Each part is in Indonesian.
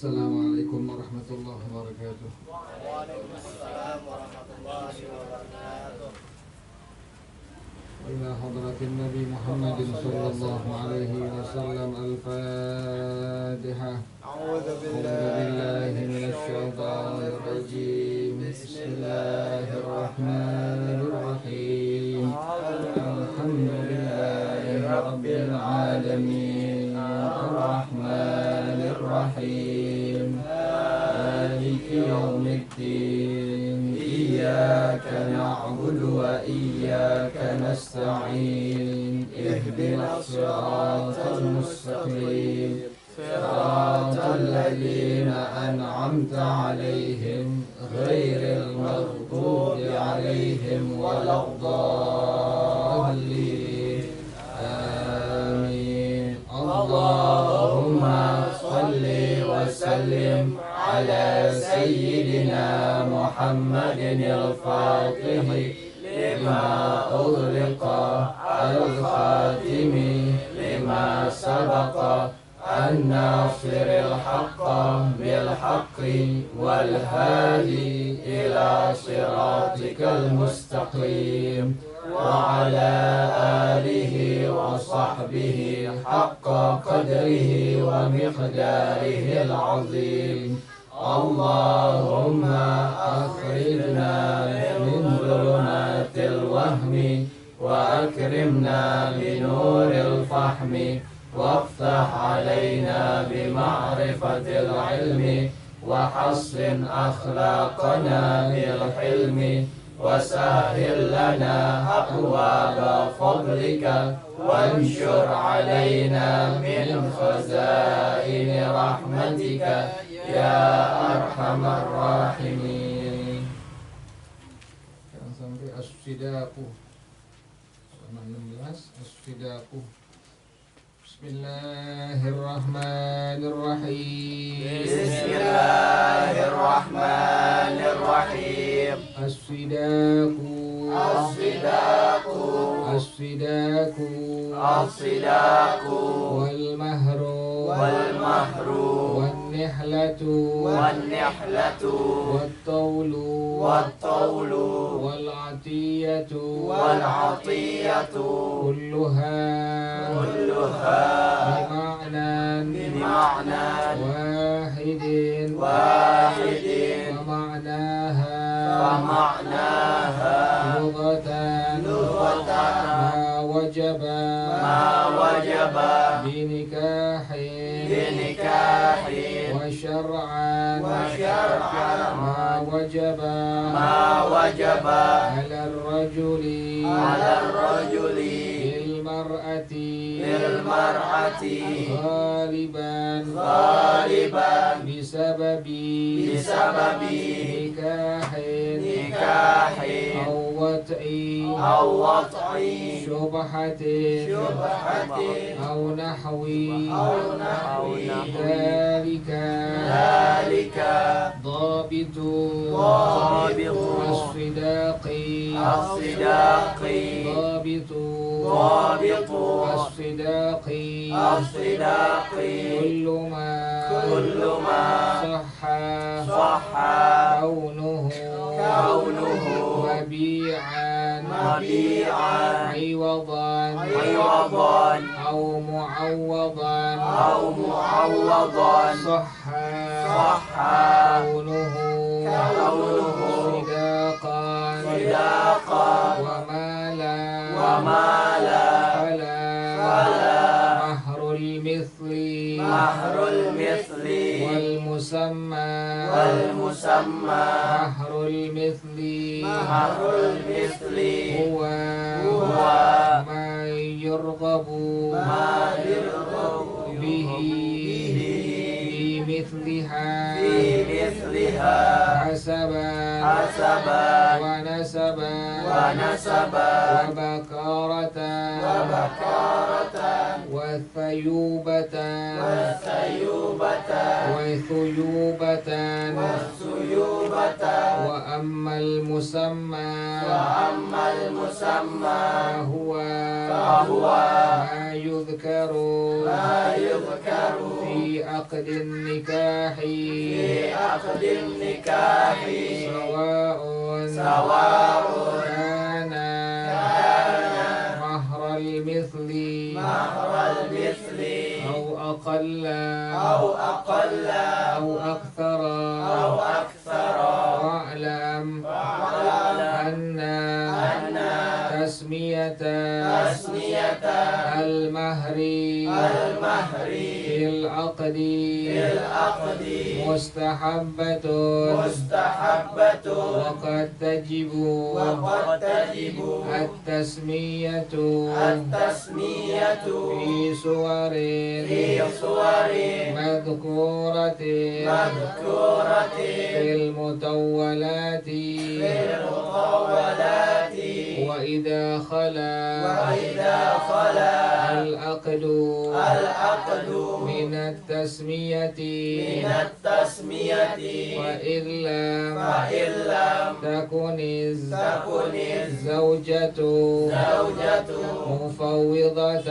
Assalamualaikum warahmatullahi wabarakatuh. Waalaikumsalam warahmatullahi wabarakatuh. Ila hadratin Nabi Muhammadin sallallahu alaihi wasallam. Al-Fatihah. A'udzu billahi minasy syaithanir rajim. Bismillahirrahmanirrahim. Alhamdulillahi rabbil alamin. Ar-Rahmanir Rahim. Maliki yaumiddin. Iyyaka na'budu wa iyyaka nasta'in. Ihdinas siratal mustaqim. Siratal ladzina an'amta 'alaihim ghairil maghdubi 'alaihim waladdallin. Amin. Allahumma shalli wa sallim ala sayyidina Muhammadin al-Fatih lima ughliqa al-khatimi lima sabaqa an-nasiril haqqa bil haqqi wal hadi ila siratikal mustaqim wa ala alihi wa sahbihi haqqa qadrihi wa miqdarihi al-azim. Allahumma akhrijna min dhulumatil wahmi wa akrimna binuril fahmi وافتح علينا بمعرفة العلم وحسن أخلاقنا بالحلم وسهل لنا أبواب فضلك وانشر علينا من خزائن رحمتك يا أرحم الراحمين. Jangan sampai as-sidaqu sama 16 as-sidaqu. Bismillahirrahmanirrahim. Bismillahirrahmanirrahim. As-sidaqu. As-sidaqu. As-sidaqu. As-sidaqu. Wal mahru. Wal mahru. Wan nihlatu. Wan nihlatu. Wat tawlu. Wat tawlu. Wal atiyatu. Wal atiyatu. Kulluha. بمعنى واحد ومعناها لغة ما وجب بنكاح وشرعا ما وجب على الرجل للمرأة غالبا بسبب نكاح أو وطء شبهة أو نحو ذلك ضابط الصداق ضابط الصداق كل ما صح كونه مبيعا عوضا أو معوضا صح كونه صداقا وما لا فلا مهر المثل والمسمى مهر المثل هو ما يرغب به في مثلها حسبا ونسبا وبكارة وثيوبة وأما المسمى فهو ما يذكر في عقد النكاح في عقد النكاح سواء سواء كان مهر المثل مهر المثل أو أقل أو أقل أو أكثر أو أكثر واعلم أن تسمية المهر في العقد مستحبة وقد تجب التسمية في صور مذكورة في المطولات وإذا خلا العقد من التسمية وإن لم تكن الزوجة مفوضة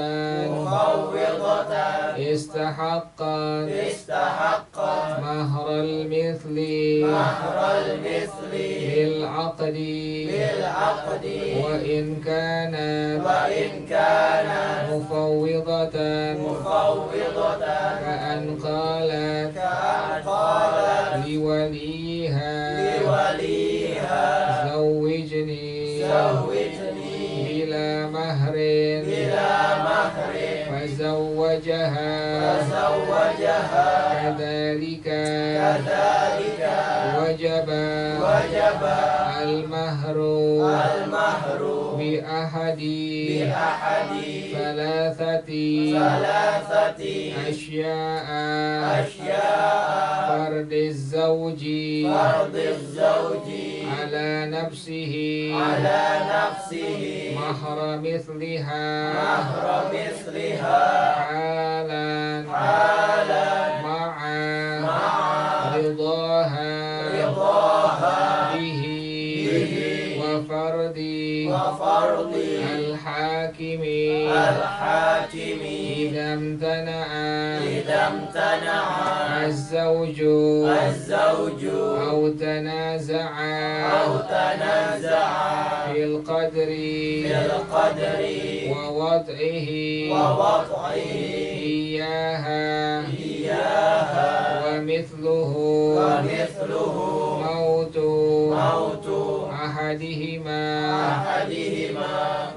استحقت مهر المثل بالعقد وإن كانت مفوضة كأن قالت لوليها زوجني بلا مهر فزوجها كذلك وجب المهر بأحد ثلاثة أشياء فرض الزوج على نفسه مهر مثلها حالا مع رضاها به وفرض الحاكم إذا امتنع الزوج أو تنازع في القدر ووضعه إياها ومثله موت أحدهما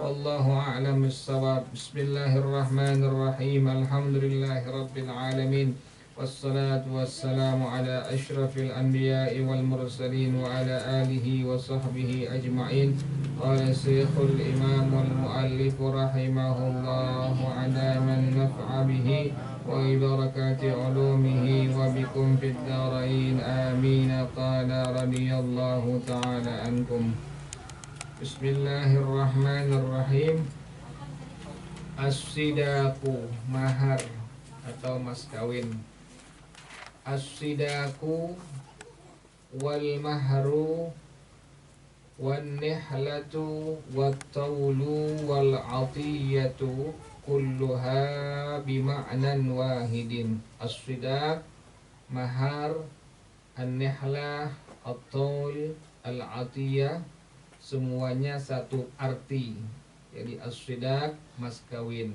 والله أعلم الصواب. بسم الله الرحمن الرحيم. الحمد لله رب العالمين والصلاة والسلام على أشرف الأنبياء والمرسلين وعلى آله وصحبه أجمعين. قال الشيخ الإمام والمؤلف رحمه الله على من نفع به وبركات علومه وبكم في الدارين آمين. قال رضي الله تعالى عنكم. بسم الله الرحمن الرحيم. As-sidaku, mahar atau mas kawin. As-sidaku wal mahru wan nihlatu wat tawlu wal atiyatu kulluha bima'nan wahidin. As-sidak, mahar, an-nihlah, at-tawl, al-atiyah, semuanya satu arti. Jadi as-sidak mas kawin,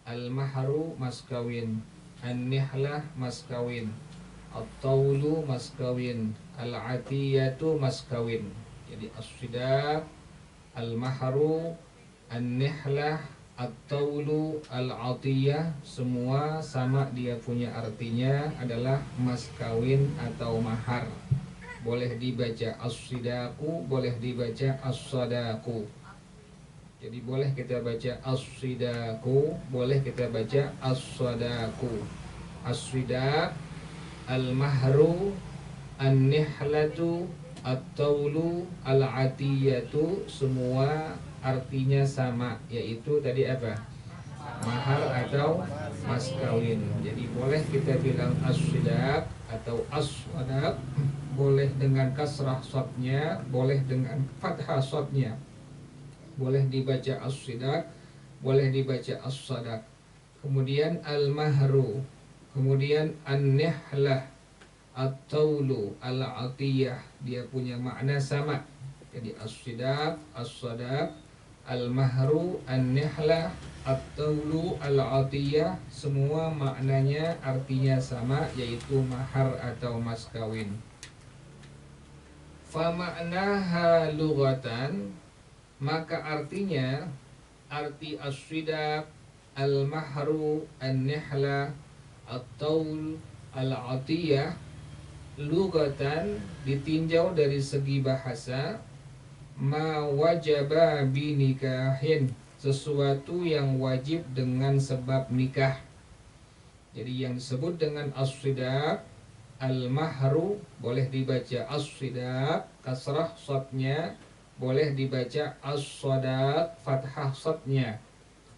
al-mahru mas kawin, an-nihlah mas kawin, at-tawlu mas kawin, al-atiyatu mas kawin. Jadi as-sidak, al-mahru, an-nihlah, at-tawlu, al-atiyah, semua sama dia punya artinya adalah mas kawin atau mahar. Boleh dibaca as-sidaku, boleh dibaca as-sadaku. Jadi boleh kita baca as-sidaku, boleh kita baca as-sadaku. As-sidak, al-mahru, an-nihlatu, at-tawlu, al-atiyatu, semua artinya sama, yaitu tadi apa? Mahar atau mas kawin. Jadi boleh kita bilang as-sidak atau as-sadak, boleh dengan kasrah shadnya, boleh dengan fathah shadnya. Boleh dibaca as-sidak, boleh dibaca as-sadak. Kemudian al-mahru. Kemudian an-nihlah, at-taulu, al-atiyah, dia punya makna sama. Jadi as-sidaq, as-sadaq, al-mahru, an-nihlah, at-taulu, al-atiyah, semua maknanya artinya sama, yaitu mahar atau mas kawin. Fa ma'naha lughatan, maka artinya, arti as-sidaq, al-mahru, an-nihlah, at-taul, al-atiyah, lughatan ditinjau dari segi bahasa, ma wajaba binikahin, sesuatu yang wajib dengan sebab nikah. Jadi yang disebut dengan as-sidaq, al-mahru, boleh dibaca as-sidaq kasrah shadnya, boleh dibaca as-sadaq fathah shadnya.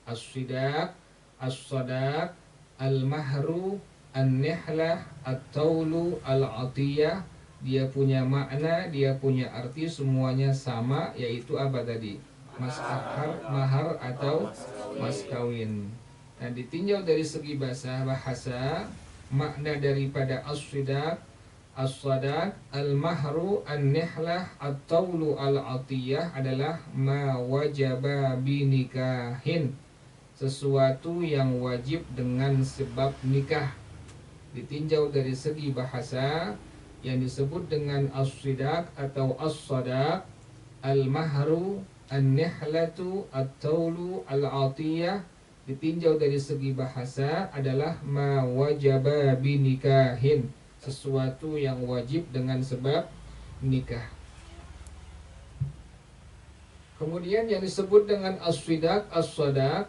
As-sidaq, as-sadaq, al-mahru, an-nihlah, at-taulu, al-atiyah, dia punya makna, dia punya arti, semuanya sama, yaitu apa tadi? Mahar atau mas kawin. Nah, ditinjau dari segi bahasa, makna daripada as-sidaq, as-sadaq, al-mahru, an-nihlah, at-taulu, al-atiyah adalah ma wajaba binikahin, sesuatu yang wajib dengan sebab nikah. Ditinjau dari segi bahasa, yang disebut dengan as-sidaq atau as-sadaq, al-mahru, an-nihlatu, at-taulu, al-atiyah, ditinjau dari segi bahasa adalah ma wajaba binikahin, sesuatu yang wajib dengan sebab nikah. Kemudian yang disebut dengan as-sidaq, as-sadaq,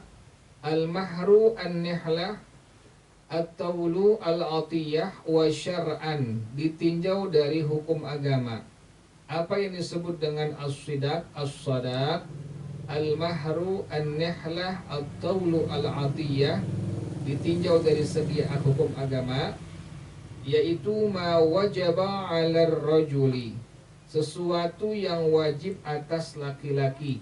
al-mahru, an-nihlah, at-taulu, al-atiyah, wa syar'an, ditinjau dari hukum agama. Apa yang disebut dengan as-sidaq, as-sadaq, al-mahru, an-nihlah, at-taulu, al-atiyah, ditinjau dari segi hukum agama, yaitu ma wajaba 'alar rajuli, sesuatu yang wajib atas laki-laki,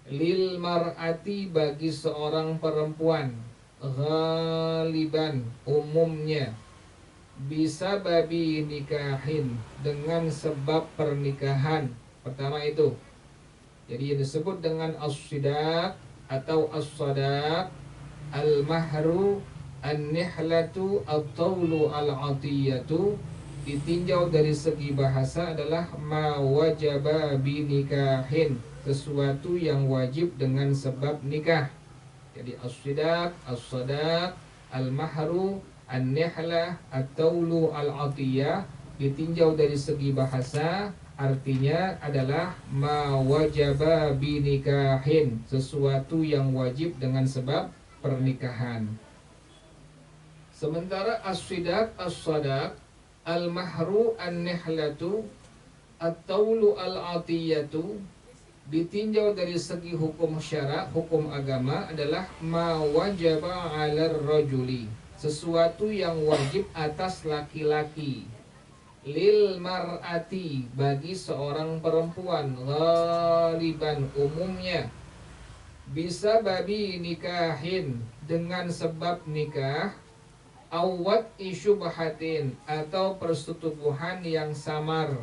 lil mar'ati, bagi seorang perempuan, ghaliban, umumnya, bisa babi nikahin, dengan sebab pernikahan. Pertama itu. Jadi yang disebut dengan as-sidaq atau as-sadaq, al-mahru, an-nihlatu, at-taulu, al-atiyatu, ditinjau dari segi bahasa adalah ma wajaba binikahin, sesuatu yang wajib dengan sebab nikah. Jadi as-sidaq, as-sadaq, al-mahru, an-nihlah, at-taulu, al-atiyah, ditinjau dari segi bahasa artinya adalah ma wajaba binikahin, sesuatu yang wajib dengan sebab pernikahan. Sementara as-sidaq, as-sadaq, al-mahru, an-nihlatu, at-taulu, al-atiyatu, ditinjau dari segi hukum syara, hukum agama adalah ma wajaba 'alar rajuli, sesuatu yang wajib atas laki-laki, lil mar'ati, bagi seorang perempuan, ghaliban, umumnya, bisa babi nikahin, dengan sebab nikah, awat isyubhatin, atau persetubuhan yang samar,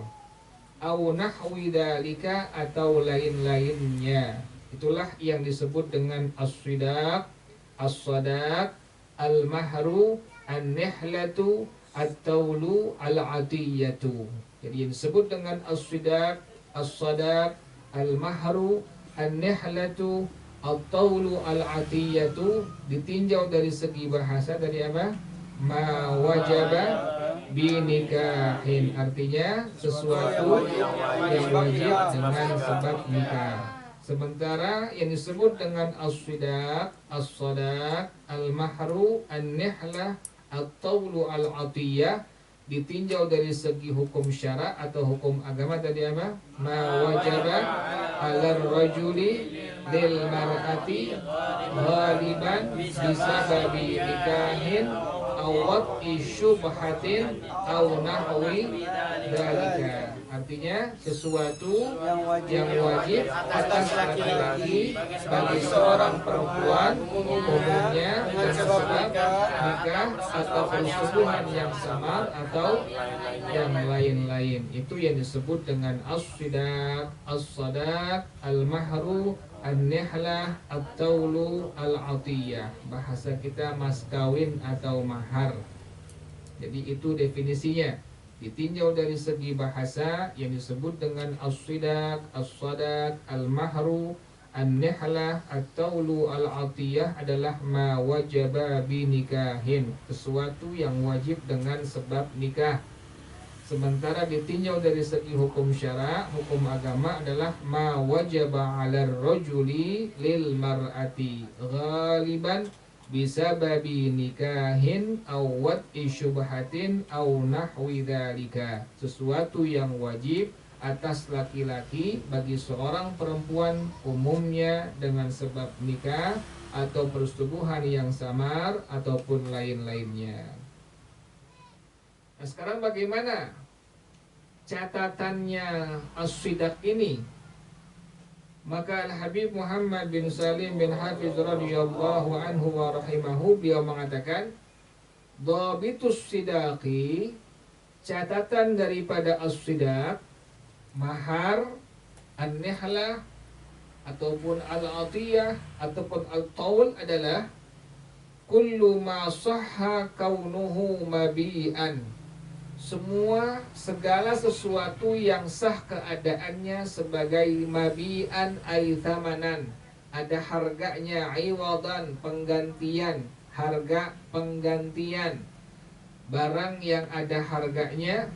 au nahwi dalika, atau lain-lainnya. Itulah yang disebut dengan as-sidaq, as-sadaq, al-mahru, an-nihlatu, at-taulu, al-atiyatu. Jadi yang disebut dengan as-sidaq, as-sadaq, al-mahru, an-nihlatu, at-taulu, al-atiyatu, ditinjau dari segi bahasa dari apa? Ma wajaba binikahin, artinya sesuatu yang wajib dengan sebab nikah. Sementara yang disebut dengan as-sidaq, as-sadaq, al-mahru, an-nihlah, at-taulu, al-atiyah, ditinjau dari segi hukum syara atau hukum agama tadi apa? Ma wajaba 'alar rajuli lil mar'ati ghaliban bisababi nikahin awat isyubhatin aw nahwi dalika, artinya sesuatu yang yang wajib wajib atas laki-laki bagi seorang perempuan umumnya dengan sebab nikah atau persetubuhan yang sama atau yang lain-lain. Itu yang disebut dengan as-sidaq, as-sadaq, al-mahru, an-nihlah, at-taulu, al-atiyah. Bahasa kita mas kawin atau mahar. Jadi itu definisinya. Ditinjau dari segi bahasa yang disebut dengan as-sidaq, as-sadaq, al-mahru, an-nihlah, at-taulu, al-atiyah adalah ma wajaba binikahin, sesuatu yang wajib dengan sebab nikah. Sementara ditinjau dari segi hukum syara, hukum agama adalah ma wajaba 'alar rajuli lil mar'ati ghaliban bisababi nikahin aw wad'i syubhatin aw nahwi dzalika. Sesuatu yang wajib atas laki-laki bagi seorang perempuan umumnya dengan sebab nikah atau persetubuhan yang samar ataupun lain-lainnya. Nah, sekarang bagaimana catatannya as-sidaq ini? Maka Al-Habib Muhammad bin Salim bin Hafiz radhiyallahu anhu wa rahimahu, beliau mengatakan, dhabitus sidaqi, catatan daripada as-sidaq, mahar, an-nihlah ataupun al-atiyah ataupun al-taul adalah kullu ma sahha kaunuhu mabi'an, segala sesuatu yang sah keadaannya sebagai mabi'an ay thamanan, ada harganya, iwadan, penggantian, harga penggantian, barang yang ada harganya.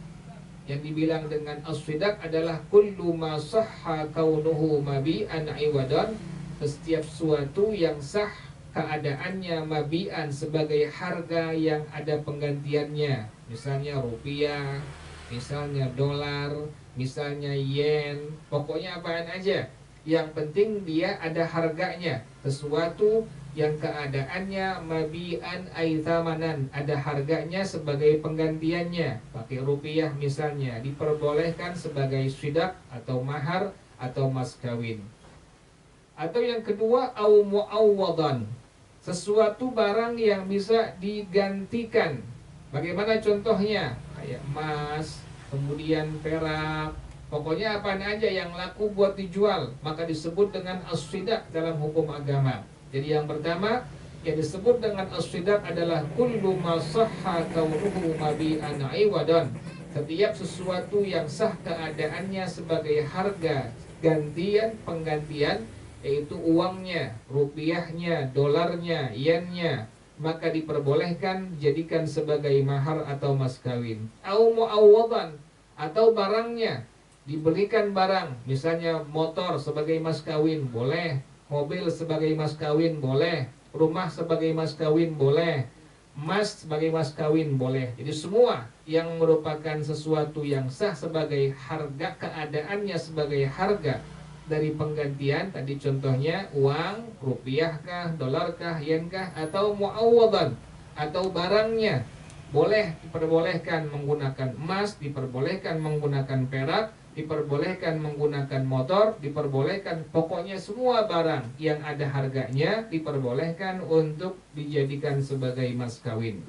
Yang dibilang dengan as-sidaq adalah kullu ma sahha kaunuhu mabi'an iwadan, setiap sesuatu yang sah keadaannya mabi'an sebagai harga yang ada penggantiannya. Misalnya rupiah, misalnya dolar, misalnya yen, pokoknya apaan aja. Yang penting dia ada harganya, sesuatu yang keadaannya mabi'an ay thamanan, ada harganya sebagai penggantiannya. Pakai rupiah misalnya, diperbolehkan sebagai sidaq atau mahar atau mas kawin. Atau yang kedua, au muawwadan, sesuatu barang yang bisa digantikan. Bagaimana contohnya? Kayak emas, kemudian perak, pokoknya apaan aja yang laku buat dijual, maka disebut dengan as-sidaq dalam hukum agama. Jadi yang pertama yang disebut dengan as-sidaq adalah kullu ma sahha kaunuhu mabi'an iwadan, setiap sesuatu yang sah keadaannya sebagai harga gantian, penggantian, yaitu uangnya, rupiahnya, dolarnya, yennya, maka diperbolehkan jadikan sebagai mahar atau mas kawin. Au muawwadan, atau barangnya, diberikan barang, misalnya motor sebagai mas kawin boleh, mobil sebagai mas kawin boleh, rumah sebagai mas kawin boleh, emas sebagai mas kawin boleh. Jadi semua yang merupakan sesuatu yang sah sebagai harga, keadaannya sebagai harga dari penggantian, tadi contohnya uang, rupiah kah, dolar kah, yen kah, atau muawwadan, atau barangnya, boleh, diperbolehkan menggunakan emas, diperbolehkan menggunakan perak, diperbolehkan menggunakan motor, diperbolehkan, pokoknya semua barang yang ada harganya diperbolehkan untuk dijadikan sebagai mas kawin.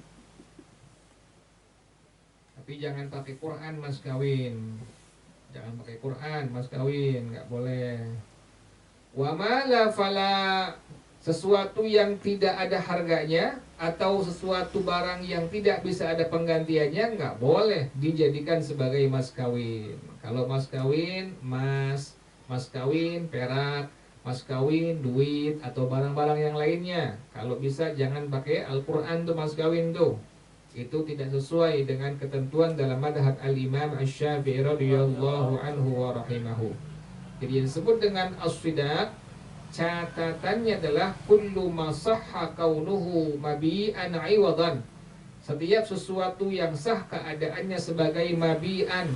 Tapi jangan pakai Quran mas kawin. Jangan pakai Quran mas kawin, nggak boleh. Wa ma la fala, sesuatu yang tidak ada harganya atau sesuatu barang yang tidak bisa ada penggantiannya nggak boleh dijadikan sebagai mas kawin. Kalau mas kawin emas, mas kawin perak, mas kawin duit atau barang-barang yang lainnya. Kalau bisa jangan pakai Al-Quran tuh mas kawin tuh. Itu tidak sesuai dengan ketentuan dalam madhab al-imam asy-Syafi'i radhiyallahu anhu wa rahimahu. Jadi yang disebut dengan as-sidaq, catatannya adalah kullu ma sahha kaunuhu mabi'an iwadan, setiap sesuatu yang sah keadaannya sebagai mabi'an,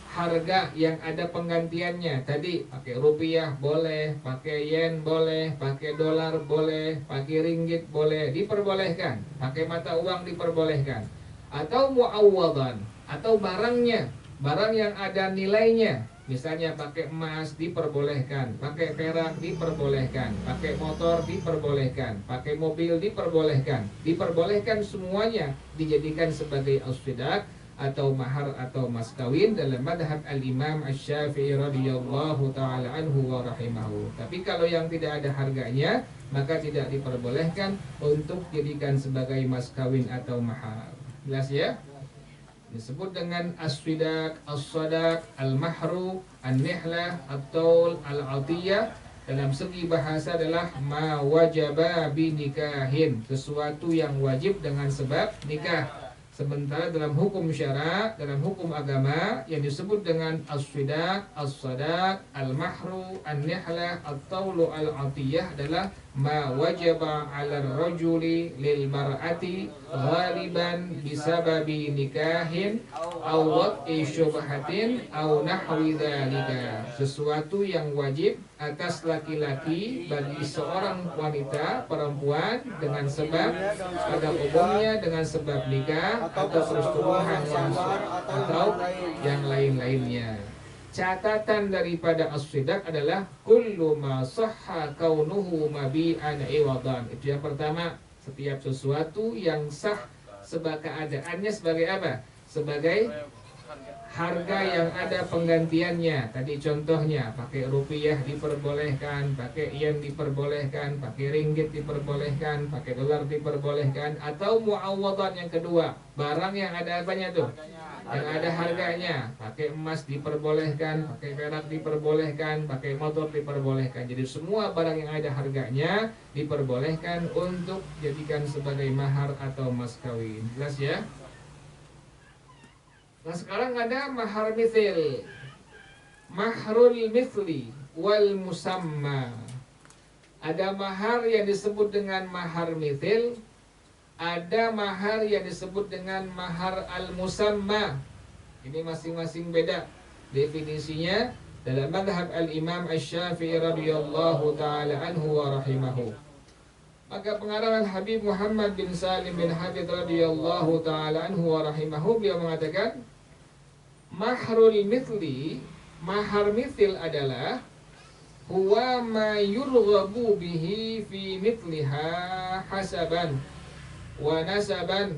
harga yang ada penggantiannya. Tadi pakai rupiah boleh, pakai yen boleh, pakai dolar boleh, pakai ringgit boleh, diperbolehkan. Pakai mata uang diperbolehkan. Atau muawwadan, atau barangnya, Barang yang ada nilainya, misalnya pakai emas diperbolehkan, pakai perak diperbolehkan, pakai motor diperbolehkan, pakai mobil diperbolehkan. Diperbolehkan semuanya dijadikan sebagai as-sidaq atau mahar atau mas kawin dalam madhab al-Imam Asy-Syafi'i radhiyallahu taala anhu wa rahimahu. Tapi kalau yang tidak ada harganya, maka tidak diperbolehkan untuk dijadikan sebagai mas kawin atau mahar. Jelas ya? Disebut dengan as-sidaq, as-sadaq, al-mahru, an-nihlah, at-taul, al-atiyah. Dalam segi bahasa adalah ma wajaba bi nikahin, sesuatu yang wajib dengan sebab nikah. Sementara dalam hukum syara, dalam hukum agama yang disebut dengan as-sidaq, as-sadaq, al-mahru, an-nihlah, at-taulu, al-atiyah adalah ma wajaba 'ala ar-rajuli lil mar'ati ghaliban bisababi nikahin aw wad'i syubhatin aw nahwi dzalika. Sesuatu yang wajib atas laki-laki bagi seorang wanita perempuan dengan sebab, pada umumnya dengan sebab nikah atau persetubuhan langsung atau yang lain-lainnya. Catatan daripada as-sidaq adalah kullu ma sahha kaunuhu mabi'an iwadan. Itu yang pertama, setiap sesuatu yang sah sebagai keadaannya sebagai apa? Sebagai harga yang ada penggantiannya. Tadi contohnya pakai rupiah diperbolehkan, pakai yen diperbolehkan, pakai ringgit diperbolehkan, pakai dolar diperbolehkan, atau muawwadan yang kedua, barang yang ada apanya tuh? Yang ada harganya. Pakai emas diperbolehkan, pakai perak diperbolehkan, pakai motor diperbolehkan. Jadi semua barang yang ada harganya diperbolehkan untuk jadikan sebagai mahar atau mas kawin. Jelas ya? Nah sekarang ada mahar mithil, mahrul mithli wal musamma. Ada mahar yang disebut dengan mahar mithil, ada mahar yang disebut dengan mahar al-musamma. Ini masing-masing beda definisinya dalam madhab al-Imam Asy-Syafi'i radhiyallahu taala anhu wa rahimahu. Maka pengarang Habib Muhammad bin Salim bin Habib radhiyallahu taala anhu wa rahimahu, beliau mengatakan mahrul mithli, mahar mithil adalah huwa ma yurghabu bihi fi mithliha hasaban wa nasaban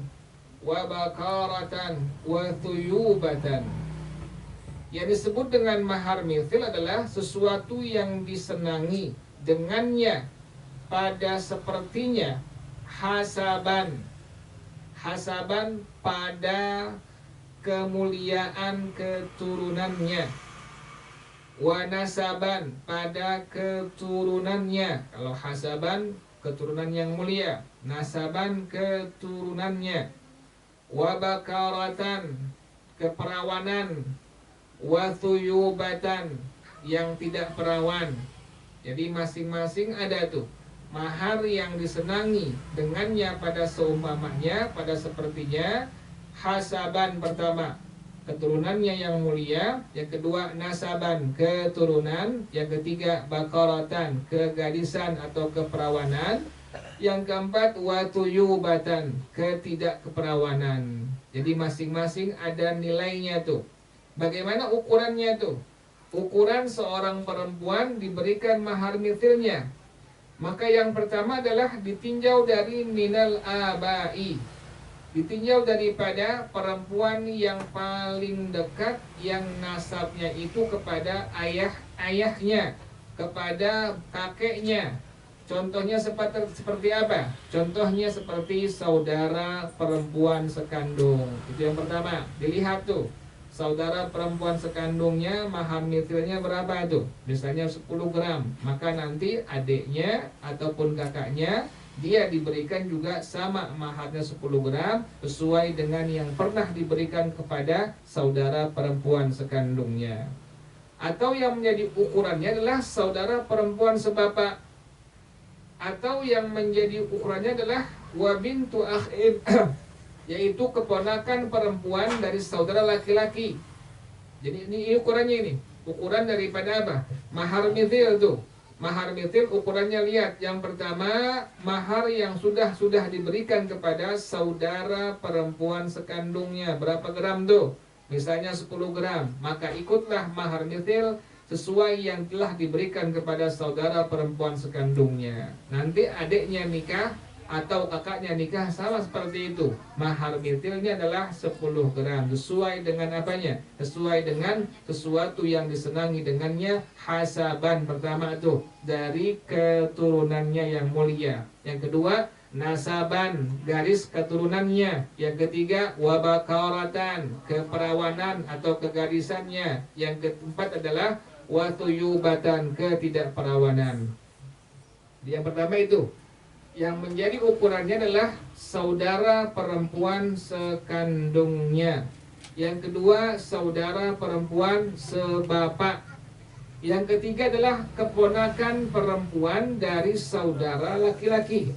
wa bakaratan wa thuyubatan. Yang disebut dengan mahar mithil adalah sesuatu yang disenangi dengannya pada sepertinya, hasaban, hasaban pada kemuliaan keturunannya, wa nasaban pada keturunannya. Kalau hasaban keturunan yang mulia, nasaban keturunannya, wa bakaratan keperawanan, wa thuyubatan yang tidak perawan. Jadi masing-masing ada tuh mahar yang disenangi dengannya pada seumpamanya, pada sepertinya. Hasaban pertama, keturunannya yang mulia. Yang kedua, nasaban, keturunan. Yang ketiga, bakaratan, kegadisan atau keperawanan. Yang keempat, watuyubatan, ketidakperawanan. Jadi masing-masing ada nilainya tuh. Bagaimana ukurannya tuh? Ukuran seorang perempuan diberikan mahar mithilnya. Maka yang pertama adalah ditinjau dari minal abai, ditinjau daripada perempuan yang paling dekat, yang nasabnya itu kepada ayahnya, kepada kakeknya. Contohnya seperti apa? Contohnya seperti saudara perempuan sekandung. Itu yang pertama, dilihat tuh. Saudara perempuan sekandungnya mahar mithilnya berapa tuh? Misalnya 10 gram. Maka nanti adiknya ataupun kakaknya dia diberikan juga sama maharnya 10 gram sesuai dengan yang pernah diberikan kepada saudara perempuan sekandungnya. Atau yang menjadi ukurannya adalah saudara perempuan sebapak. Atau yang menjadi ukurannya adalah wa bintu akhin, yaitu keponakan perempuan dari saudara laki-laki. Jadi ini ukurannya ini. Ukuran daripada apa? Mahar mithil tuh. Mahar mithil ukurannya lihat. Yang pertama, mahar yang sudah diberikan kepada saudara perempuan sekandungnya. Berapa gram tuh? misalnya 10 gram, maka ikutlah mahar mithil sesuai yang telah diberikan kepada saudara perempuan sekandungnya. Nanti adiknya nikah atau kakaknya nikah sama seperti itu. Mahar mithilnya adalah 10 gram. Sesuai dengan apanya? Sesuai dengan sesuatu yang disenangi dengannya. Hasaban, pertama itu dari keturunannya yang mulia. Yang kedua, nasaban, garis keturunannya. Yang ketiga, wabakaratan, keperawanan atau kegarisannya. Yang keempat adalah watuyubatan, ketidakperawanan. Yang pertama itu, yang menjadi ukurannya adalah saudara perempuan sekandungnya. Yang kedua, saudara perempuan sebapak. Yang ketiga adalah keponakan perempuan dari saudara laki-laki.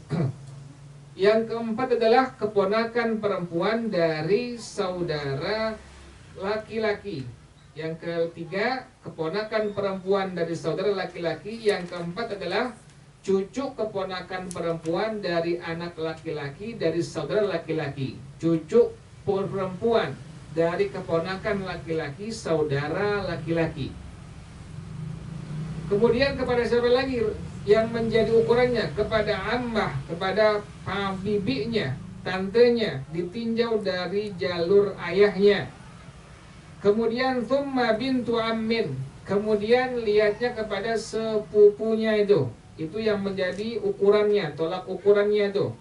Yang keempat adalah keponakan perempuan dari saudara laki-laki. Yang ketiga, keponakan perempuan dari saudara laki-laki. Yang keempat adalah cucu keponakan perempuan dari anak laki-laki dari saudara laki-laki. Cucu perempuan dari keponakan laki-laki saudara laki-laki. Kemudian kepada siapa lagi yang menjadi ukurannya? Kepada ammah, kepada bibinya, tantenya, ditinjau dari jalur ayahnya. Kemudian thumma bintu ammin, kemudian lihatnya kepada sepupunya itu. Itu yang menjadi ukurannya, tolak ukurannya itu.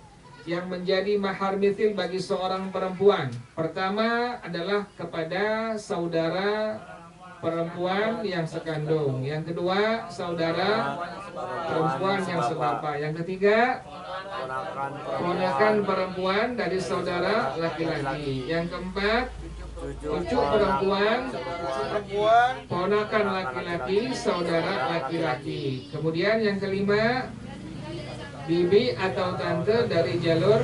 Yang menjadi mahar mithil bagi seorang perempuan. Pertama adalah kepada saudara perempuan yang sekandung. Yang kedua, saudara perempuan yang sebapak. Yang ketiga, ponakan perempuan dari saudara laki-laki. Yang keempat, cucu perempuan, ponakan laki-laki, saudara laki-laki. Kemudian yang kelima, bibi atau tante dari jalur.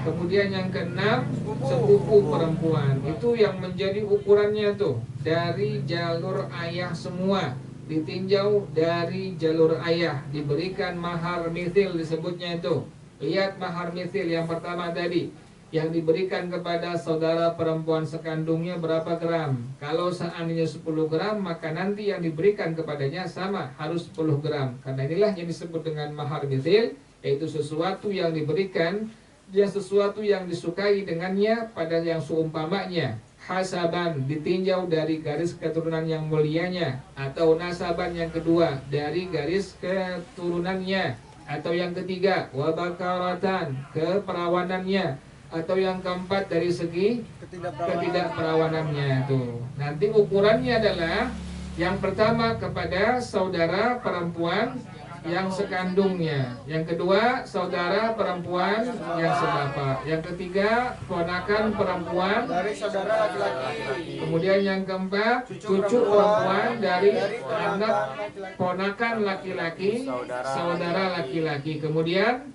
Kemudian yang keenam, sepupu perempuan. Itu yang menjadi ukurannya tuh, dari jalur ayah semua, ditinjau dari jalur ayah, diberikan mahar mithil disebutnya itu. Lihat mahar mithil yang pertama tadi, yang diberikan kepada saudara perempuan sekandungnya berapa gram. Kalau seandainya 10 gram, maka nanti yang diberikan kepadanya sama, harus 10 gram. Karena inilah yang disebut dengan mahar mithil, yaitu sesuatu yang diberikan, dia sesuatu yang disukai dengannya pada yang seumpamanya. Hasaban, ditinjau dari garis keturunan yang mulianya. Atau nasaban yang kedua, dari garis keturunannya. Atau yang ketiga, wabakaratan, keperawanannya. Atau yang keempat, dari segi ketidakperawanannya. Tuh. Nanti ukurannya adalah yang pertama kepada saudara perempuan yang sekandungnya. Yang kedua, saudara perempuan yang sebapak. Yang ketiga, ponakan perempuan dari saudara laki-laki. Kemudian yang keempat, cucu perempuan dari anak ponakan laki-laki, saudara laki-laki. Kemudian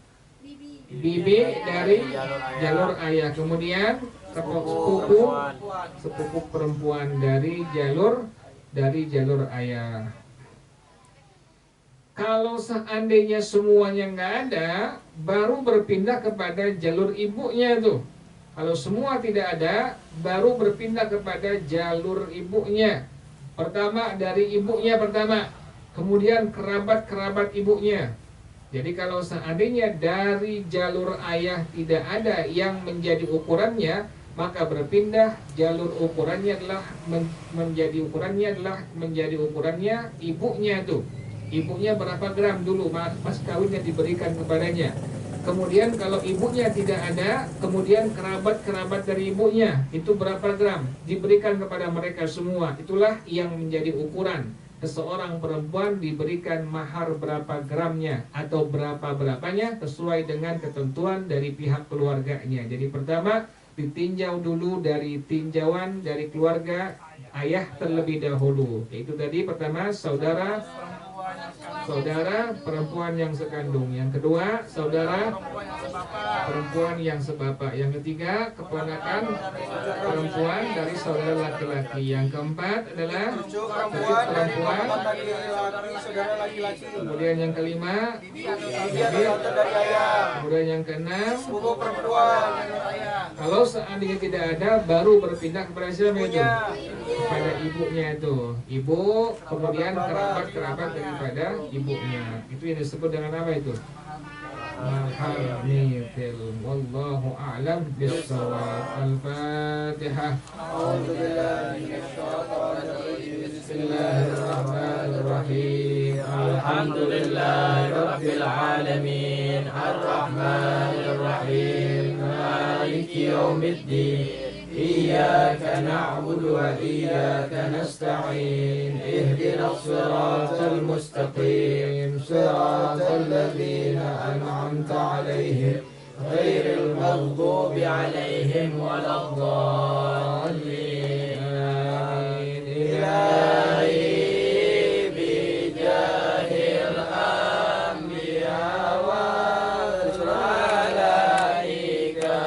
bibi dari jalur ayah. Kemudian sepupu perempuan dari jalur ayah. Kalau seandainya semuanya nggak ada, baru berpindah kepada jalur ibunya tuh. Kalau semua tidak ada, baru berpindah kepada jalur ibunya. Pertama dari ibunya pertama, kemudian kerabat-kerabat ibunya. Jadi kalau seandainya dari jalur ayah tidak ada yang menjadi ukurannya, maka berpindah jalur ukurannya adalah menjadi ukurannya ibunya tuh. Ibunya berapa gram dulu mas kawinnya diberikan kepadanya. Kemudian kalau ibunya tidak ada, kemudian kerabat-kerabat dari ibunya itu berapa gram diberikan kepada mereka semua. Itulah yang menjadi ukuran seseorang perempuan diberikan mahar berapa gramnya atau berapanya sesuai dengan ketentuan dari pihak keluarganya. Jadi pertama ditinjau dulu dari tinjauan dari keluarga ayah terlebih dahulu. Itu tadi pertama saudara saudara perempuan yang sekandung. Yang kedua, saudara perempuan yang sebapak. Yang ketiga, keponakan perempuan dari saudara laki-laki. Yang keempat adalah cucu perempuan saudara laki-laki. Kemudian yang kelima, kemudian yang keenam, sepupu perempuan. kalau seandainya tidak ada, baru berpindah kepada siapa itu? Kepada ibunya itu. Ibu, kemudian kerabat-kerabat daripada ibunya. Itu yang disebut dengan apa itu? Mahamithil. Wallahu a'lam bishawab. Al-Fatihah. Bismillahirrahmanirrahim. Alhamdulillahi Rabbil Alamin. Ar-Rahmanir-Rahim. Maliki yaumiddin. إياك نعبد وإياك نستعين اهدنا الصراط المستقيم صراط الذين أنعمت عليهم غير المغضوب عليهم ولا الضالين آمين إلهي بجاه الأنبياء والملائكة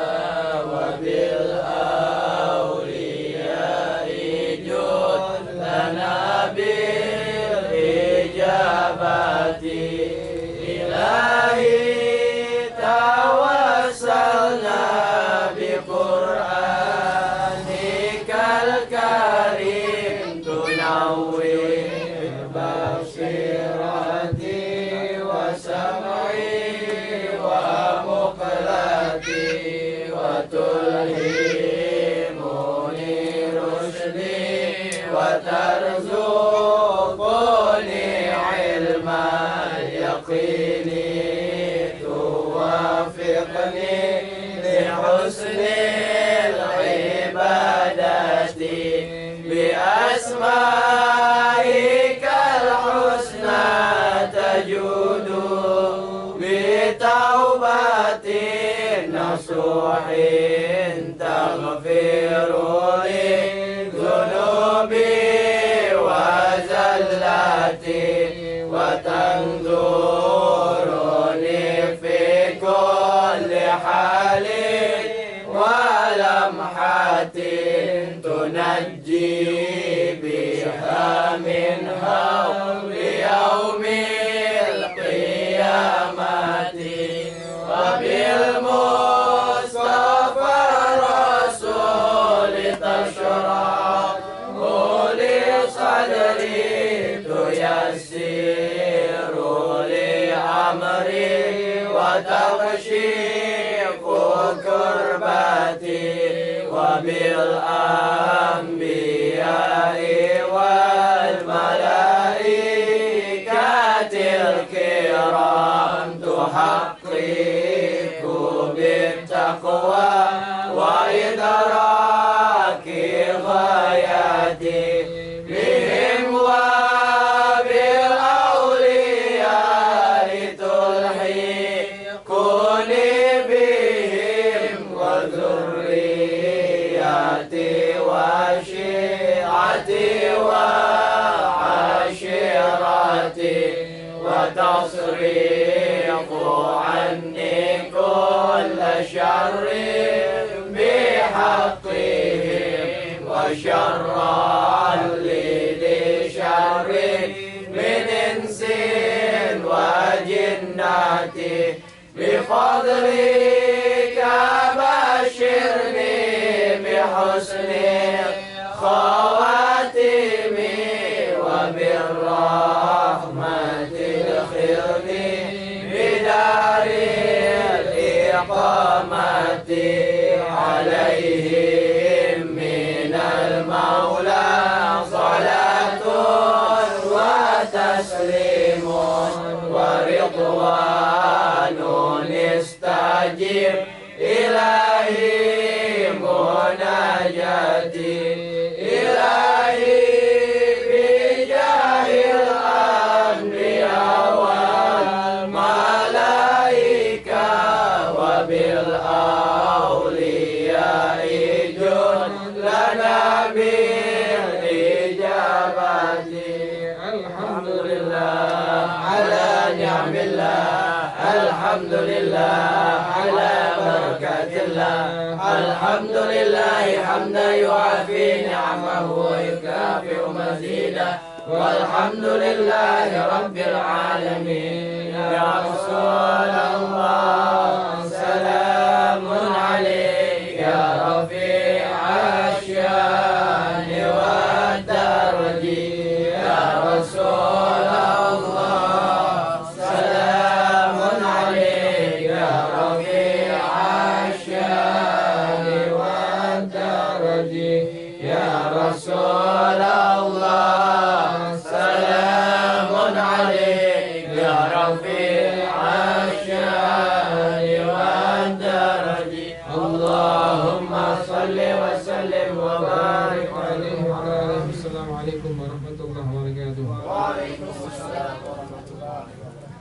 وترزقني علم اليقين توفقني لحسن العبادة بأسمائك الحسنى تجود بتوبة نصوح تغفر لي ذنوبي وزلاتي وتنظرني في كل حال ولمحة تنجي بها من هول يوم القيامة وبالمصطفى الرسول تشرح لي صدري تيسر لي أمري وتكشف كربتي وبالأنبياء والملائكة الكرام تحقق بالتقوى وإدراك غاياتي بهم وبالأولياء تلحقني بهم وذرياتي وشيعتي وعشيرتي وتصريف عني كل شر بحقهم وشر لشر من إنس وجنات بفضلك بشرني بحسن خواتم وبالرحمة الخير بدار الإقامة عليهم من المولى صلاة وتسليم ورضوان استجب إلهي مناجاتي إلهي بجاه الأنبياء والملائكة وبالأولياء جل لنا بالإجابة الحمد لله على ni'amillah. Alhamdulillah ala barakatillah. Alhamdulillah hamdan yu'afi ni'amahu wa yukafi'u mazidah. Walhamdulillahi rabbil alamin. Ya Rasulullah, salamun alaika ya rafi'ash syani wa darji. Ya Rasulullah, salamun alaika ya rafi'ash syani wa darji. Ya Rasulullah, salamun alaika ya rafi'ash syani wa darji. Allahumma salli wa sallim wa barik alaihi wa ala alihi. Assalamualaikum warahmatullahi wabarakatuh. Waalaikumsalam warahmatullahi wabarakatuh.